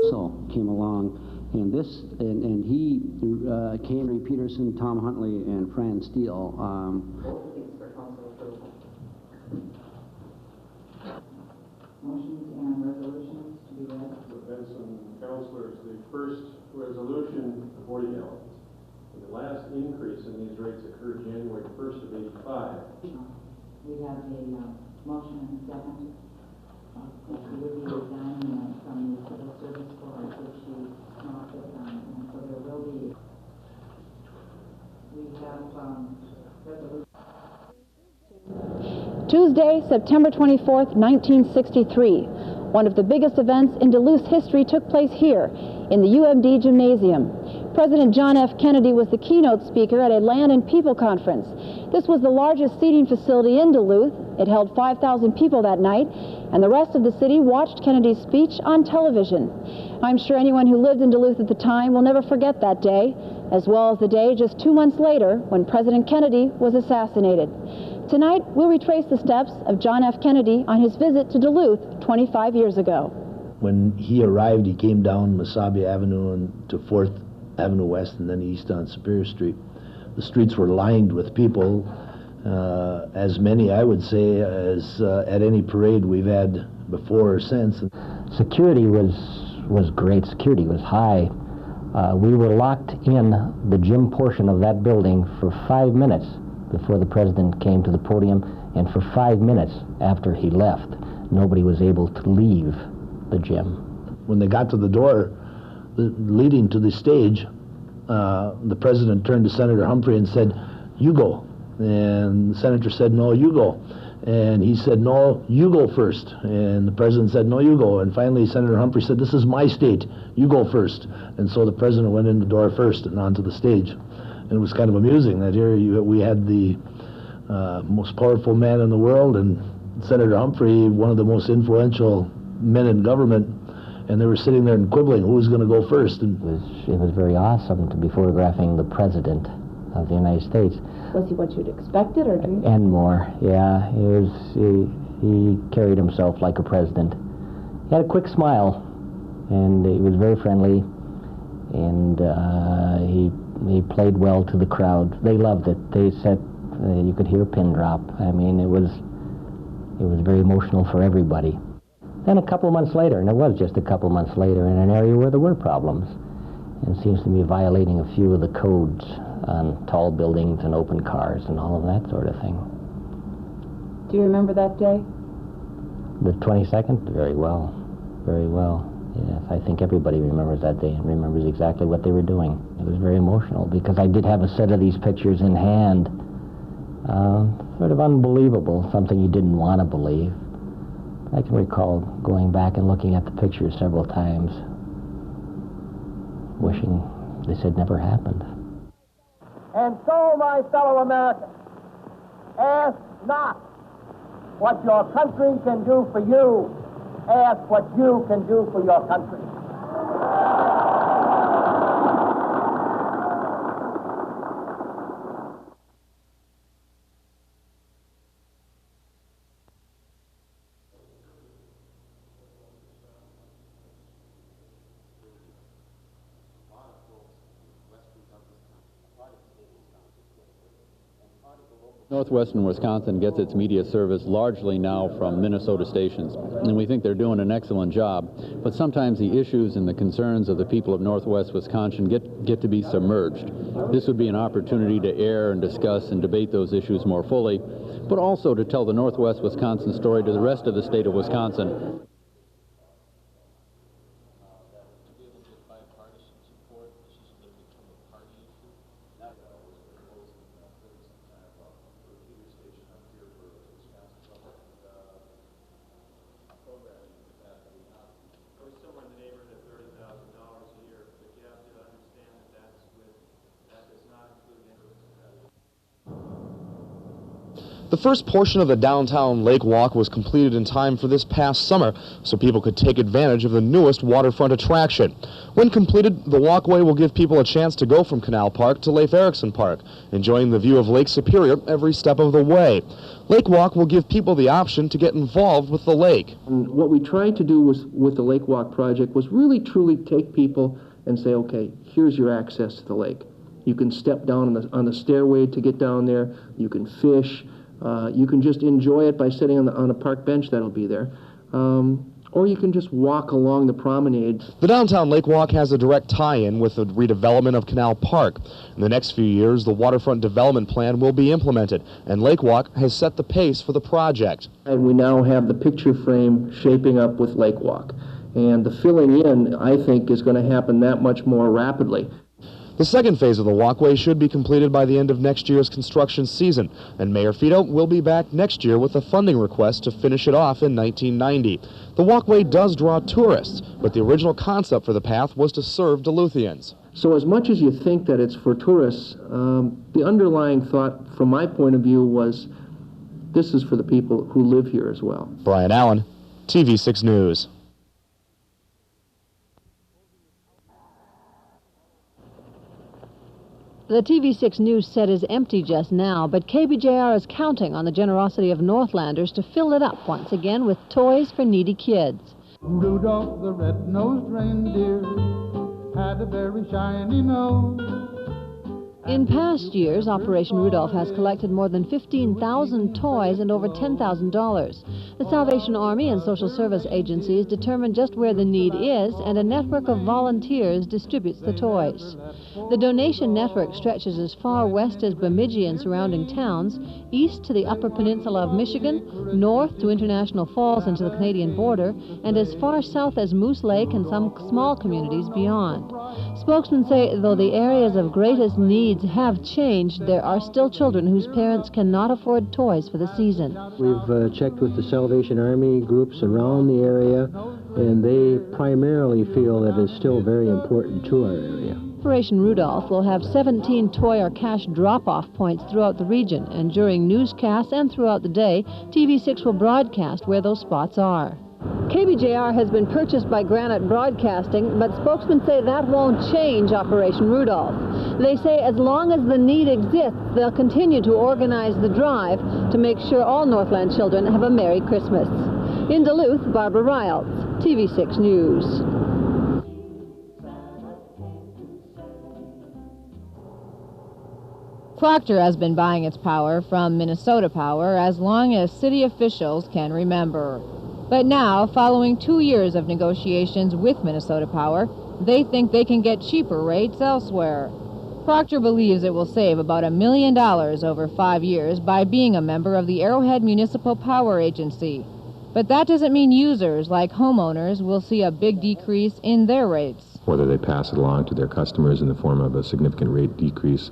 So came along, and he, Henry Peterson, Tom Huntley, and Fran Steele. Motions and resolutions to be read. Benson councilors, the first resolution, 40 gallons. The last increase in these rates occurred January 1st of '85. We have a motion and a second. That she would be resigning from the civil service board if she not resigned, and so there will be. We have resolution. Tuesday, September 24th, 1963. One of the biggest events in Duluth's history took place here in the UMD Gymnasium. President John F. Kennedy was the keynote speaker at a Land and People Conference. This was the largest seating facility in Duluth. It held 5,000 people that night, and the rest of the city watched Kennedy's speech on television. I'm sure anyone who lived in Duluth at the time will never forget that day, as well as the day just 2 months later when President Kennedy was assassinated. Tonight, we'll retrace the steps of John F. Kennedy on his visit to Duluth 25 years ago. When he arrived, he came down Mesabi Avenue and to 4th Avenue West and then east on Superior Street. The streets were lined with people, as many, I would say, as at any parade we've had before or since. Security was great. Security was high. We were locked in the gym portion of that building for 5 minutes before the president came to the podium, and for 5 minutes after he left. Nobody was able to leave the gym. When they got to the door leading to the stage, the president turned to Senator Humphrey and said, "You go." And the senator said, "No, you go." And he said, "No, you go first." And the president said, "No, you go." And finally, Senator Humphrey said, "This is my state. You go first." And so the president went in the door first and onto the stage. And it was kind of amusing that here we had the most powerful man in the world and Senator Humphrey, one of the most influential men in government, and they were sitting there and quibbling who was going to go first. And it was very awesome to be photographing the president of the United States. Was he what you'd expected, or dreamed? And more, yeah. He carried himself like a president. He had a quick smile, and he was very friendly, and he played well to the crowd. They loved it. They said you could hear a pin drop. I mean, it was very emotional for everybody. Then a couple months later, and it was just a couple months later, in an area where there were problems, and seems to be violating a few of the codes on tall buildings and open cars and all of that sort of thing. Do you remember that day? The 22nd? Very well. Very well. Yes, I think everybody remembers that day and remembers exactly what they were doing. It was very emotional because I did have a set of these pictures in hand. Sort of unbelievable, something you didn't want to believe. I can recall going back and looking at the pictures several times, wishing this had never happened. And so, my fellow Americans, ask not what your country can do for you, ask what you can do for your country. Northwestern Wisconsin gets its media service largely now from Minnesota stations, and we think they're doing an excellent job. But sometimes the issues and the concerns of the people of Northwest Wisconsin get to be submerged. This would be an opportunity to air and discuss and debate those issues more fully, but also to tell the Northwest Wisconsin story to the rest of the state of Wisconsin. The first portion of the downtown Lake Walk was completed in time for this past summer, so people could take advantage of the newest waterfront attraction. When completed, the walkway will give people a chance to go from Canal Park to Leif Erikson Park, enjoying the view of Lake Superior every step of the way. Lake Walk will give people the option to get involved with the lake. And what we tried to do with the Lake Walk project was really truly take people and say, okay, here's your access to the lake. You can step down on the stairway to get down there. You can fish. You can just enjoy it by sitting on a park bench that'll be there. Or you can just walk along the promenade. The downtown Lake Walk has a direct tie-in with the redevelopment of Canal Park. In the next few years, the waterfront development plan will be implemented, and Lake Walk has set the pace for the project. And we now have the picture frame shaping up with Lake Walk. And the filling in, I think, is going to happen that much more rapidly. The second phase of the walkway should be completed by the end of next year's construction season, and Mayor Fido will be back next year with a funding request to finish it off in 1990. The walkway does draw tourists, but the original concept for the path was to serve Duluthians. So as much as you think that it's for tourists, the underlying thought from my point of view was this is for the people who live here as well. Brian Allen, TV6 News. The TV6 News set is empty just now, but KBJR is counting on the generosity of Northlanders to fill it up once again with toys for needy kids. Rudolph the red-nosed reindeer had a very shiny nose. In past years, Operation Rudolph has collected more than 15,000 toys and over $10,000. The Salvation Army and social service agencies determine just where the need is, and a network of volunteers distributes the toys. The donation network stretches as far west as Bemidji and surrounding towns, east to the Upper Peninsula of Michigan, north to International Falls and to the Canadian border, and as far south as Moose Lake and some small communities beyond. Spokesmen say though the areas of greatest need have changed, there are still children whose parents cannot afford toys for the season. We've checked with the Salvation Army groups around the area, and they primarily feel that it's still very important to our area. Operation Rudolph will have 17 toy or cash drop-off points throughout the region, and during newscasts and throughout the day, TV6 will broadcast where those spots are. KBJR has been purchased by Granite Broadcasting, but spokesmen say that won't change Operation Rudolph. They say as long as the need exists, they'll continue to organize the drive to make sure all Northland children have a Merry Christmas. In Duluth, Barbara Riles, TV6 News. Procter has been buying its power from Minnesota Power as long as city officials can remember. But now, following 2 years of negotiations with Minnesota Power, they think they can get cheaper rates elsewhere. Procter believes it will save about $1 million over 5 years by being a member of the Arrowhead Municipal Power Agency. But that doesn't mean users, like homeowners, will see a big decrease in their rates. Whether they pass it along to their customers in the form of a significant rate decrease,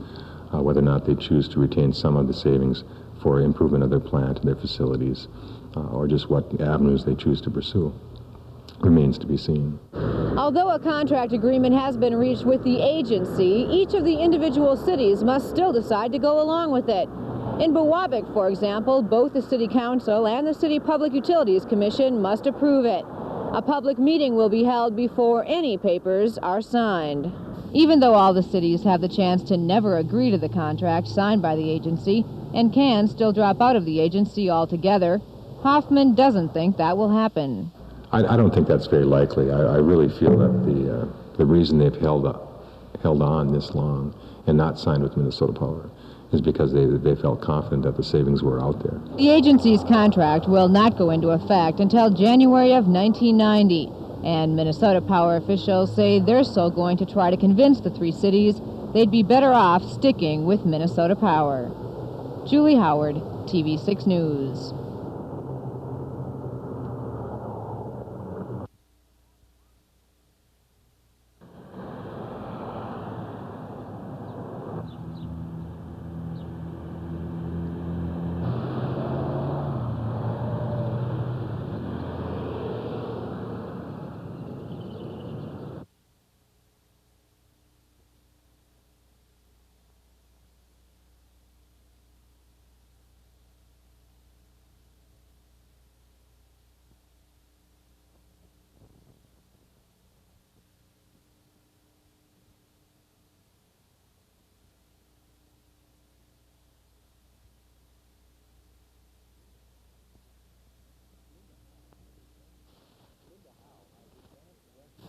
whether or not they choose to retain some of the savings for improvement of their plant and their facilities, or just what avenues they choose to pursue, remains to be seen. Although a contract agreement has been reached with the agency, each of the individual cities must still decide to go along with it. In Biwabik, for example, both the City Council and the City Public Utilities Commission must approve it. A public meeting will be held before any papers are signed. Even though all the cities have the chance to never agree to the contract signed by the agency and can still drop out of the agency altogether, Hoffman doesn't think that will happen. I don't think that's very likely. I really feel that the reason they've held on this long and not signed with Minnesota Power is because they felt confident that the savings were out there. The agency's contract will not go into effect until January of 1990, and Minnesota Power officials say they're still going to try to convince the three cities they'd be better off sticking with Minnesota Power. Julie Howard, TV6 News.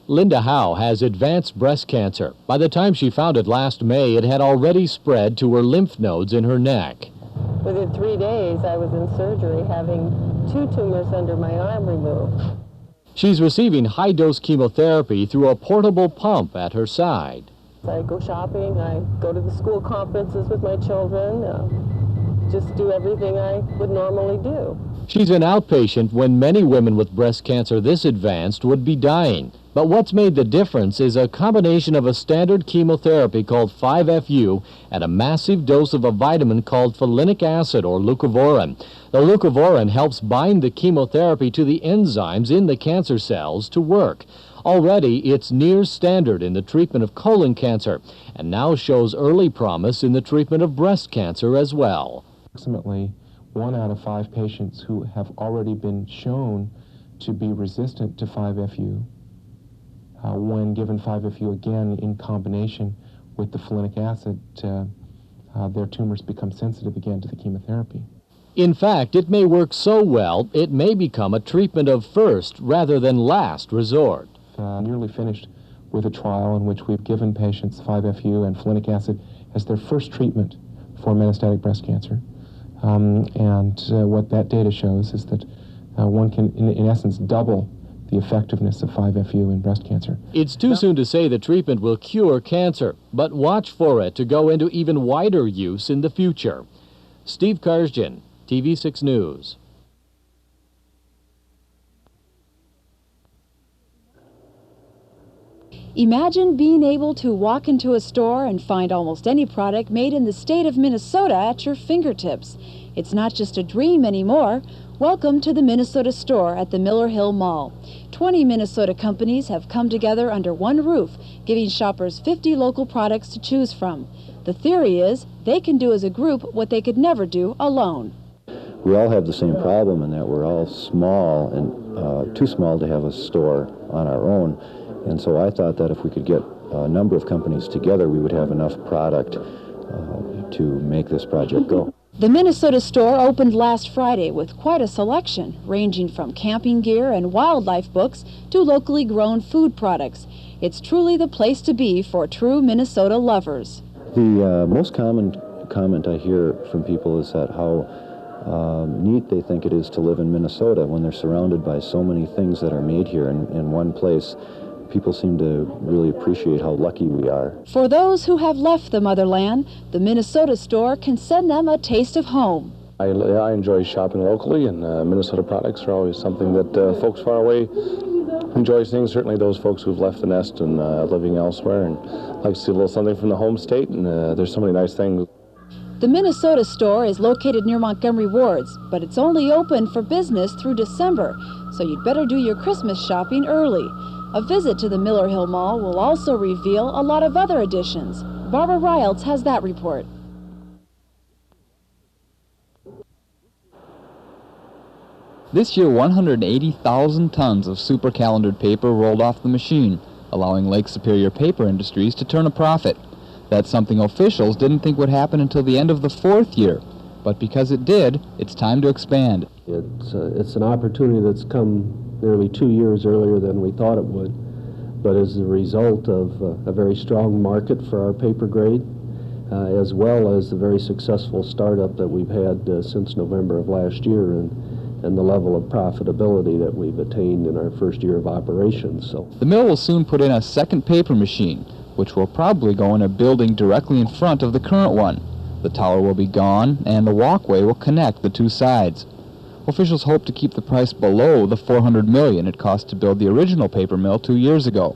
Linda Howe has advanced breast cancer. By the time she found it last May, it had already spread to her lymph nodes in her neck. Within 3 days, I was in surgery having 2 tumors under my arm removed. She's receiving high-dose chemotherapy through a portable pump at her side. I go shopping, I go to the school conferences with my children, just do everything I would normally do. She's an outpatient when many women with breast cancer this advanced would be dying. But what's made the difference is a combination of a standard chemotherapy called 5-FU and a massive dose of a vitamin called folinic acid or leucovorin. The leucovorin helps bind the chemotherapy to the enzymes in the cancer cells to work. Already, it's near standard in the treatment of colon cancer and now shows early promise in the treatment of breast cancer as well. Approximately 1 out of 5 patients who have already been shown to be resistant to 5-FU, when given 5-FU again in combination with the folinic acid, their tumors become sensitive again to the chemotherapy. In fact, it may work so well, it may become a treatment of first rather than last resort. Nearly finished with a trial in which we've given patients 5-FU and folinic acid as their first treatment for metastatic breast cancer. What that data shows is that one can, in essence, double the effectiveness of 5-FU in breast cancer. It's too soon to say the treatment will cure cancer, but watch for it to go into even wider use in the future. Steve Karsjan, TV6 News. Imagine being able to walk into a store and find almost any product made in the state of Minnesota at your fingertips. It's not just a dream anymore. Welcome to the Minnesota Store at the Miller Hill Mall. 20 Minnesota companies have come together under one roof, giving shoppers 50 local products to choose from. The theory is they can do as a group what they could never do alone. We all have the same problem in that we're all small and too small to have a store on our own. And so I thought that if we could get a number of companies together, we would have enough product to make this project go. The Minnesota Store opened last Friday with quite a selection, ranging from camping gear and wildlife books to locally grown food products. It's truly the place to be for true Minnesota lovers. The most common comment I hear from people is that how neat they think it is to live in Minnesota when they're surrounded by so many things that are made here in one place. People seem to really appreciate how lucky we are. For those who have left the motherland, the Minnesota Store can send them a taste of home. I enjoy shopping locally, and Minnesota products are always something that folks far away enjoy seeing. Certainly those folks who've left the nest and living elsewhere and like to see a little something from the home state, and there's so many nice things. The Minnesota Store is located near Montgomery Wards, but it's only open for business through December, so you'd better do your Christmas shopping early. A visit to the Miller Hill Mall will also reveal a lot of other additions. Barbara Riles has that report. This year, 180,000 tons of super calendared paper rolled off the machine, allowing Lake Superior Paper Industries to turn a profit. That's something officials didn't think would happen until the end of the 4th year. But because it did, it's time to expand. It's an opportunity that's come nearly 2 years earlier than we thought it would, but as a result of a very strong market for our paper grade, as well as the very successful startup that we've had since November of last year, and the level of profitability that we've attained in our first year of operations. So the mill will soon put in a second paper machine, which will probably go in a building directly in front of the current one. The tower will be gone, and the walkway will connect the two sides. Officials hope to keep the price below the $400 million it cost to build the original paper mill 2 years ago.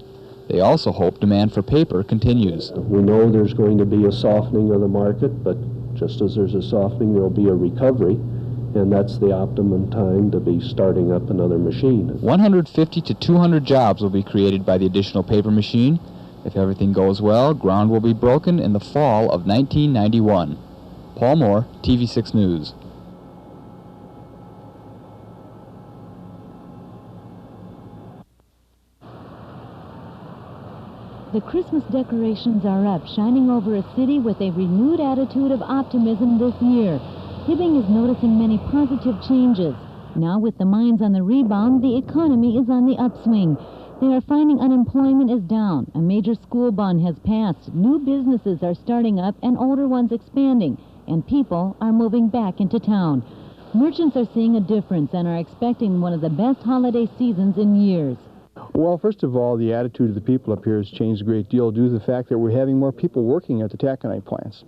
They also hope demand for paper continues. We know there's going to be a softening of the market, but just as there's a softening, there'll be a recovery, and that's the optimum time to be starting up another machine. 150 to 200 jobs will be created by the additional paper machine. If everything goes well, ground will be broken in the fall of 1991. Paul Moore, TV6 News. The Christmas decorations are up, shining over a city with a renewed attitude of optimism this year. Hibbing is noticing many positive changes. Now with the mines on the rebound, the economy is on the upswing. They are finding unemployment is down, a major school bond has passed, new businesses are starting up and older ones expanding, and people are moving back into town. Merchants are seeing a difference and are expecting one of the best holiday seasons in years. Well, first of all, the attitude of the people up here has changed a great deal due to the fact that we're having more people working at the taconite plants.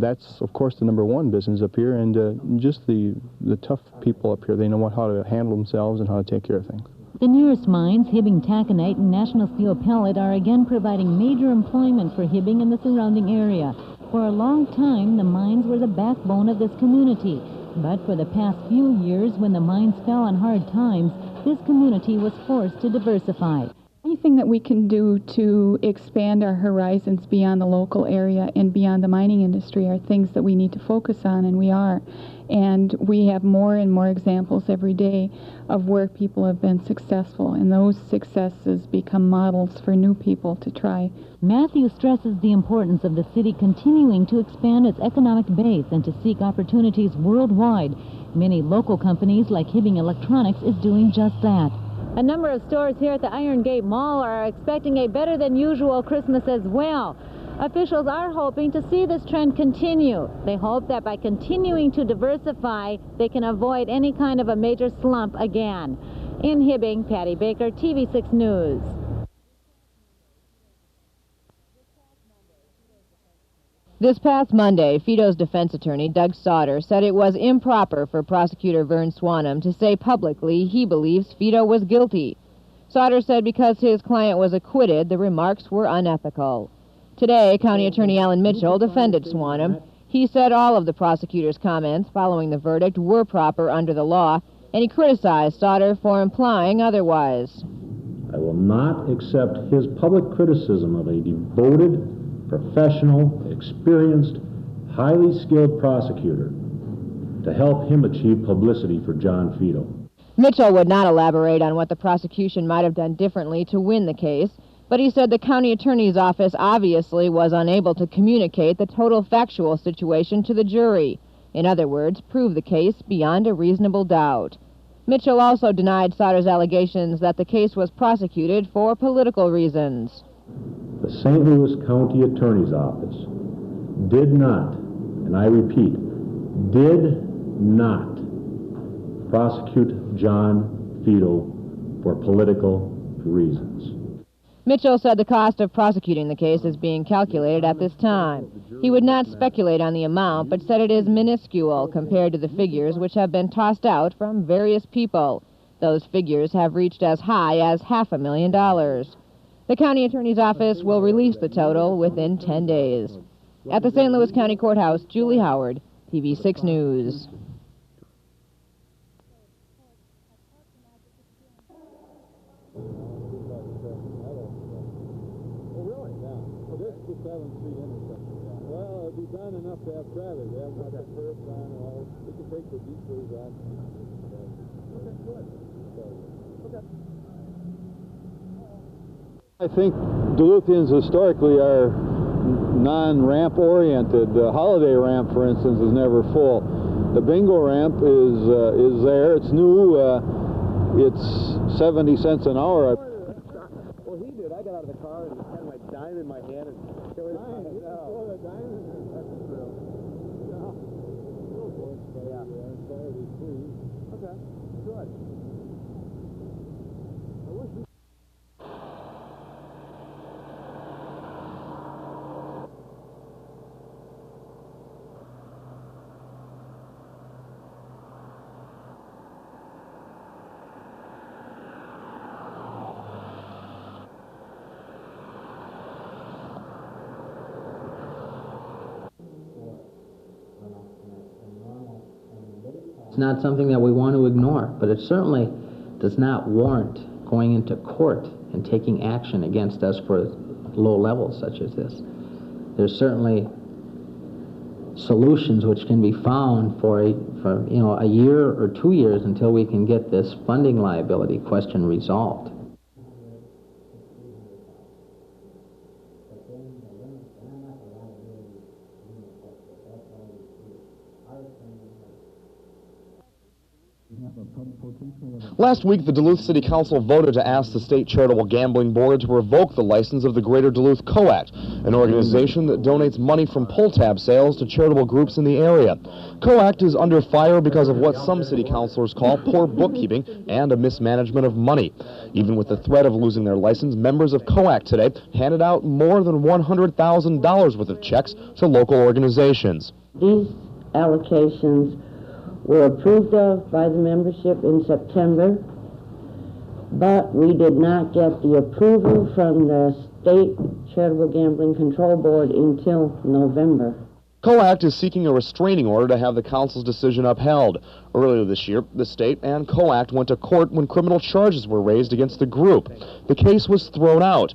That's, of course, the #1 business up here, and just the tough people up here. They know how to handle themselves and how to take care of things. The nearest mines, Hibbing Taconite and National Steel Pellet, are again providing major employment for Hibbing and the surrounding area. For a long time, the mines were the backbone of this community. But for the past few years, when the mines fell on hard times, this community was forced to diversify. Anything that we can do to expand our horizons beyond the local area and beyond the mining industry are things that we need to focus on, and we are. And we have more and more examples every day of where people have been successful, and those successes become models for new people to try. Matthew stresses the importance of the city continuing to expand its economic base and to seek opportunities worldwide. Many local companies like Hibbing Electronics is doing just that. A number of stores here at the Iron Gate Mall are expecting a better than usual Christmas as well. Officials are hoping to see this trend continue. They hope that by continuing to diversify, they can avoid any kind of a major slump again. In Hibbing, Patty Baker, TV6 News. This past Monday, Fido's defense attorney, Doug Sauter, said it was improper for prosecutor Vern Swanham to say publicly he believes Fido was guilty. Sauter said because his client was acquitted, the remarks were unethical. Today, County Attorney Alan Mitchell defended Swanham. He said all of the prosecutor's comments following the verdict were proper under the law, and he criticized Sauter for implying otherwise. I will not accept his public criticism of a devoted, professional, experienced, highly skilled prosecutor to help him achieve publicity for John Fido. Mitchell would not elaborate on what the prosecution might have done differently to win the case, but he said the county attorney's office obviously was unable to communicate the total factual situation to the jury. In other words, prove the case beyond a reasonable doubt. Mitchell also denied Sauter's allegations that the case was prosecuted for political reasons. The St. Louis County Attorney's Office did not, and I repeat, did not prosecute John Fido for political reasons. Mitchell said the cost of prosecuting the case is being calculated at this time. He would not speculate on the amount, but said it is minuscule compared to the figures which have been tossed out from various people. Those figures have reached as high as $500,000. The county attorney's office will release the total within 10 days. At the St. Louis County Courthouse, Julie Howard, TV6 News. Well, it'd be done enough to have traffic. They haven't got the curbs on and all. We can take the detours out. Okay, good. Okay. I think Duluthians historically are non-ramp oriented. The holiday ramp, for instance, is never full. The bingo ramp is there. It's new. It's 70 cents an hour. Well, he did. I got out of the car and had my dime in my hand and carried it on. Okay, good. It's not something that we want to ignore, but it certainly does not warrant going into court and taking action against us for low levels such as this. There's certainly solutions which can be found for a year or 2 years until we can get this funding liability question resolved. Last week, the Duluth City Council voted to ask the State Charitable Gambling Board to revoke the license of the Greater Duluth COACT, an organization that donates money from pull tab sales to charitable groups in the area. COACT is under fire because of what some city councilors call poor bookkeeping and a mismanagement of money. Even with the threat of losing their license, members of COACT today handed out more than $100,000 worth of checks to local organizations. These allocations were approved of by the membership in September, but we did not get the approval from the State Charitable Gambling Control Board until November. COACT is seeking a restraining order to have the council's decision upheld. Earlier this year, the state and COACT went to court when criminal charges were raised against the group. The case was thrown out.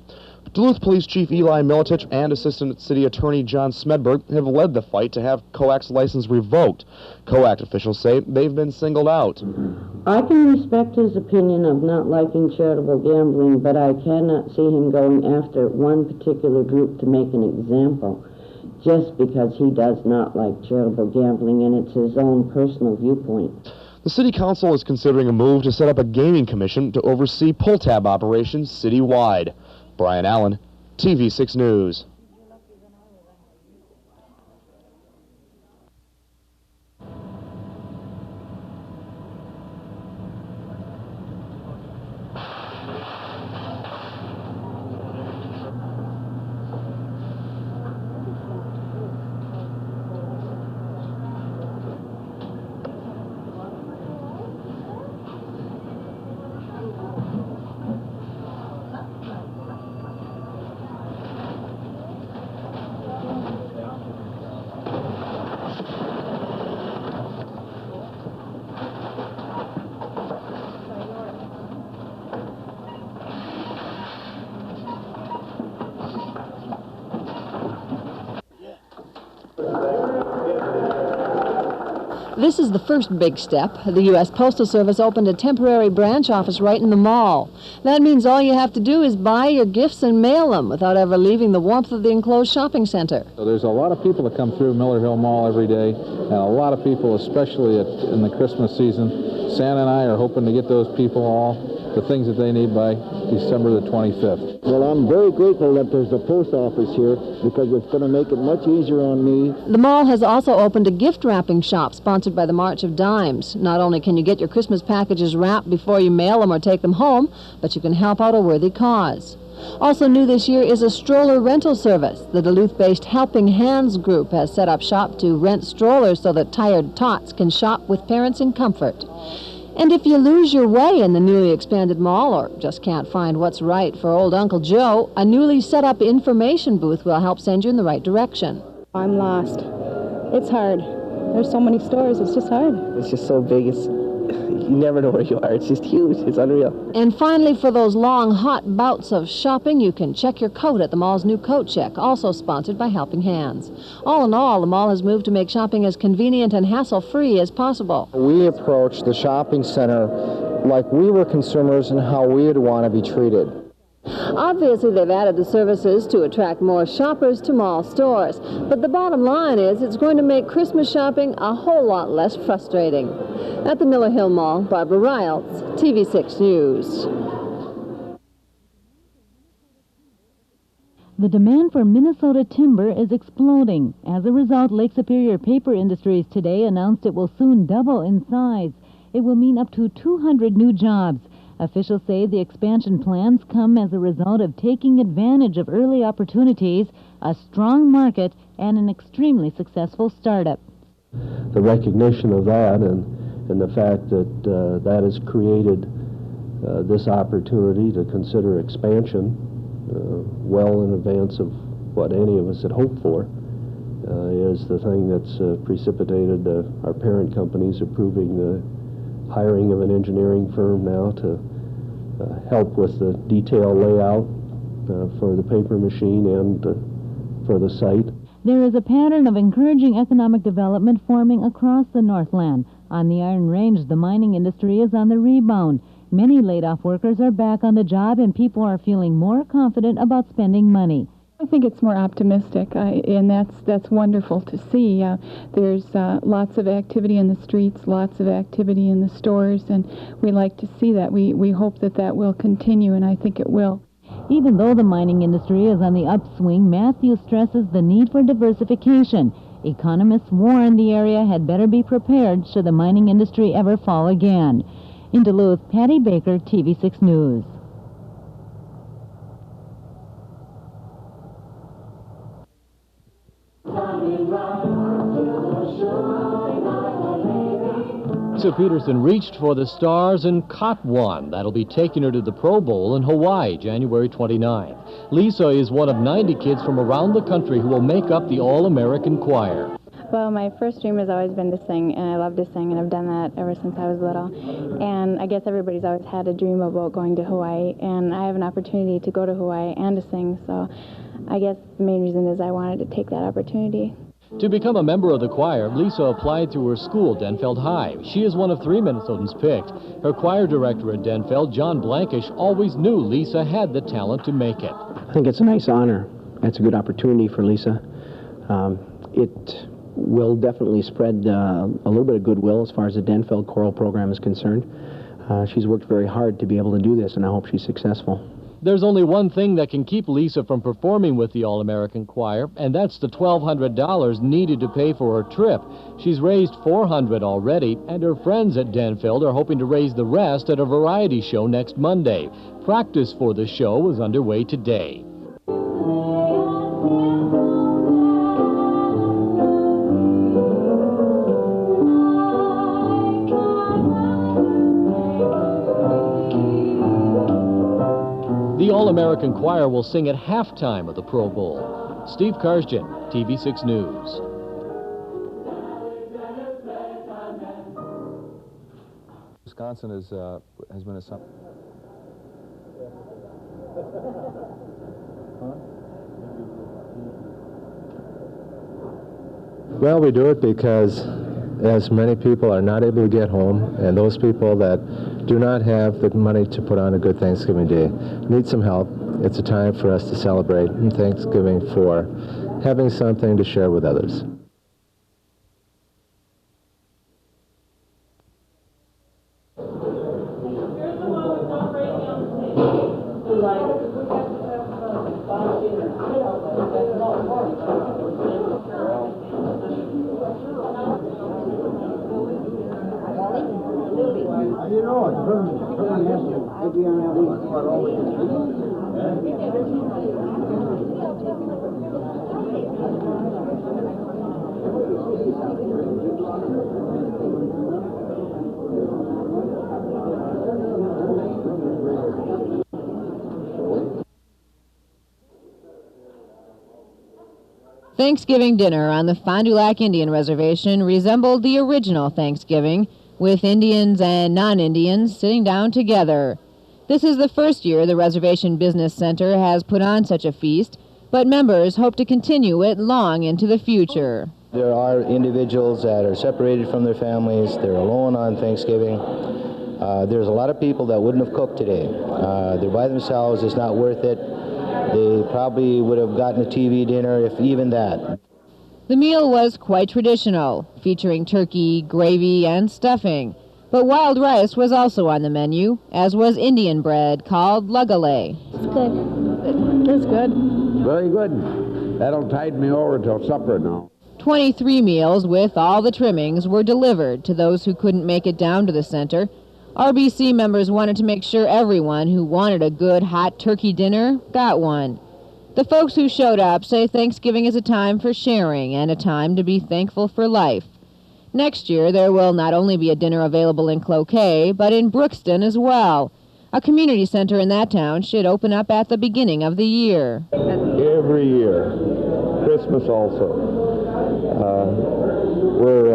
Duluth Police Chief Eli Militich and Assistant City Attorney John Smedberg have led the fight to have COACT's license revoked. COACT officials say they've been singled out. I can respect his opinion of not liking charitable gambling, but I cannot see him going after one particular group to make an example just because he does not like charitable gambling and it's his own personal viewpoint. The City Council is considering a move to set up a gaming commission to oversee pull-tab operations citywide. Brian Allen, TV6 News. This is the first big step. The U.S. Postal Service opened a temporary branch office right in the mall. That means all you have to do is buy your gifts and mail them without ever leaving the warmth of the enclosed shopping center. So there's a lot of people that come through Miller Hill Mall every day, and a lot of people, especially in the Christmas season. Santa and I are hoping to get those people all the things that they need by December the 25th. Well, I'm very grateful that there's a post office here because it's going to make it much easier on me. The mall has also opened a gift wrapping shop sponsored by the March of Dimes. Not only can you get your Christmas packages wrapped before you mail them or take them home, but you can help out a worthy cause. Also new this year is a stroller rental service. The Duluth-based Helping Hands group has set up shop to rent strollers so that tired tots can shop with parents in comfort. And if you lose your way in the newly expanded mall or just can't find what's right for old Uncle Joe, a newly set up information booth will help send you in the right direction. I'm lost. It's hard. There's so many stores, it's just hard. It's just so big, you never know where you are. It's just huge. It's unreal. And finally, for those long, hot bouts of shopping, you can check your coat at the mall's new coat check, also sponsored by Helping Hands. All in all, the mall has moved to make shopping as convenient and hassle-free as possible. We approached the shopping center like we were consumers and how we would want to be treated. Obviously, they've added the services to attract more shoppers to mall stores. But the bottom line is it's going to make Christmas shopping a whole lot less frustrating. At the Miller Hill Mall, Barbara Riles, TV6 News. The demand for Minnesota timber is exploding. As a result, Lake Superior Paper Industries today announced it will soon double in size. It will mean up to 200 new jobs. Officials say the expansion plans come as a result of taking advantage of early opportunities, a strong market, and an extremely successful startup. The recognition of that and the fact that that has created this opportunity to consider expansion well in advance of what any of us had hoped for is the thing that's precipitated our parent companies approving the hiring of an engineering firm now to help with the detail layout for the paper machine and for the site. There is a pattern of encouraging economic development forming across the Northland. On the Iron Range, the mining industry is on the rebound. Many laid-off workers are back on the job and people are feeling more confident about spending money. I think it's more optimistic, and that's wonderful to see. There's lots of activity in the streets, lots of activity in the stores, and we like to see that. We hope that will continue, and I think it will. Even though the mining industry is on the upswing, Matthew stresses the need for diversification. Economists warn the area had better be prepared should the mining industry ever fall again. In Duluth, Patty Baker, TV6 News. Lisa Peterson reached for the stars and caught one. That'll be taking her to the Pro Bowl in Hawaii, January 29th. Lisa is one of 90 kids from around the country who will make up the All-American Choir. Well, my first dream has always been to sing, and I love to sing, and I've done that ever since I was little. And I guess everybody's always had a dream about going to Hawaii, and I have an opportunity to go to Hawaii and to sing, so I guess the main reason is I wanted to take that opportunity. To become a member of the choir, Lisa applied through her school, Denfeld High. She is one of 3 Minnesotans picked. Her choir director at Denfeld, John Blankish, always knew Lisa had the talent to make it. I think it's a nice honor. It's a good opportunity for Lisa. It will definitely spread a little bit of goodwill as far as the Denfeld choral program is concerned. She's worked very hard to be able to do this, and I hope she's successful. There's only one thing that can keep Lisa from performing with the All-American Choir, and that's the $1,200 needed to pay for her trip. She's raised $400 already, and her friends at Denfeld are hoping to raise the rest at a variety show next Monday. Practice for the show is underway today. The All-American Choir will sing at halftime of the Pro Bowl. Steve Karstjen, TV6 News. Wisconsin has been a... Well, we do it because as many people are not able to get home, and those people that do not have the money to put on a good Thanksgiving Day need some help. It's a time for us to celebrate Thanksgiving for having something to share with others. Thanksgiving dinner on the Fond du Lac Indian Reservation resembled the original Thanksgiving, with Indians and non-Indians sitting down together. This is the first year the Reservation Business Center has put on such a feast, but members hope to continue it long into the future. There are individuals that are separated from their families. They're alone on Thanksgiving. There's a lot of people that wouldn't have cooked today. They're by themselves. It's not worth it. They probably would have gotten a TV dinner, if even that. The meal was quite traditional, featuring turkey, gravy, and stuffing. But wild rice was also on the menu, as was Indian bread called lugale. It's good. It's good. Very good. That'll tide me over till supper now. 23 meals with all the trimmings were delivered to those who couldn't make it down to the center. RBC members wanted to make sure everyone who wanted a good hot turkey dinner got one. The folks who showed up say Thanksgiving is a time for sharing and a time to be thankful for life. Next year, there will not only be a dinner available in Cloquet, but in Brookston as well. A community center in that town should open up at the beginning of the year. Every year. Christmas also. We're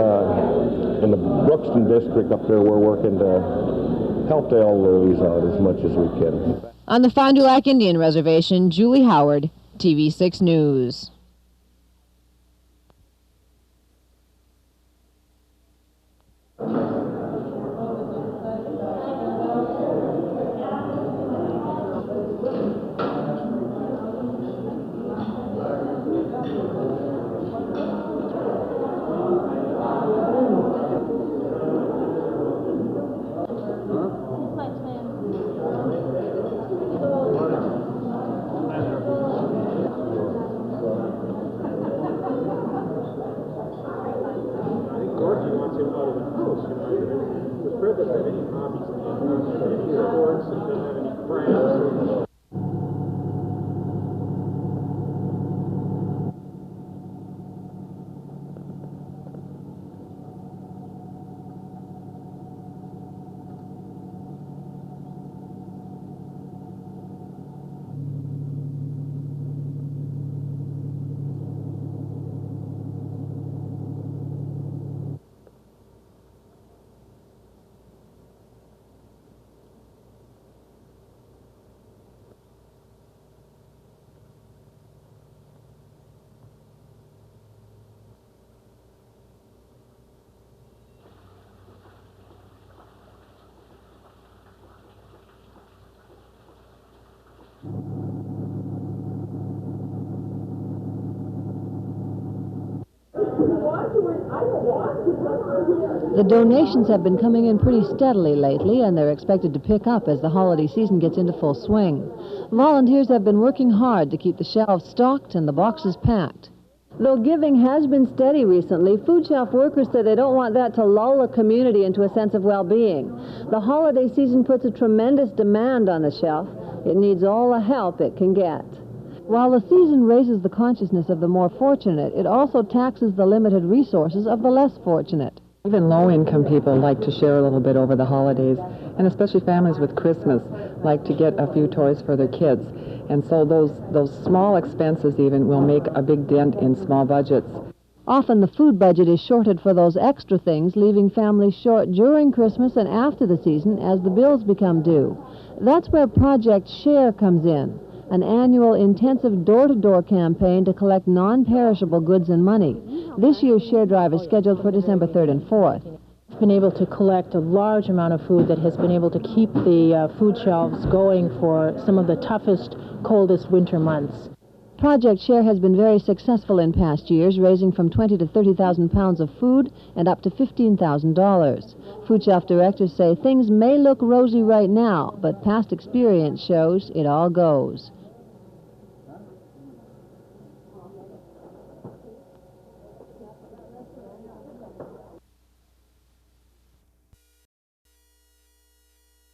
in the Brookston district up there. We're working to help the elderlies out as much as we can. On the Fond du Lac Indian Reservation, Julie Howard, TV6 News. Fred doesn't have any hobbies, any sports, he doesn't have any friends. The donations have been coming in pretty steadily lately, and they're expected to pick up as the holiday season gets into full swing. Volunteers have been working hard to keep the shelves stocked and the boxes packed. Though giving has been steady recently, food shelf workers say they don't want that to lull the community into a sense of well-being. The holiday season puts a tremendous demand on the shelf. It needs all the help it can get. While the season raises the consciousness of the more fortunate, it also taxes the limited resources of the less fortunate. Even low-income people like to share a little bit over the holidays, and especially families with Christmas like to get a few toys for their kids. And so those small expenses even will make a big dent in small budgets. Often the food budget is shorted for those extra things, leaving families short during Christmas and after the season as the bills become due. That's where Project Share comes in, an annual intensive door-to-door campaign to collect non-perishable goods and money. This year's Share Drive is scheduled for December 3rd and 4th. We've been able to collect a large amount of food that has been able to keep the food shelves going for some of the toughest, coldest winter months. Project Share has been very successful in past years, raising from 20 to 30,000 pounds of food and up to $15,000. Food shelf directors say things may look rosy right now, but past experience shows it all goes.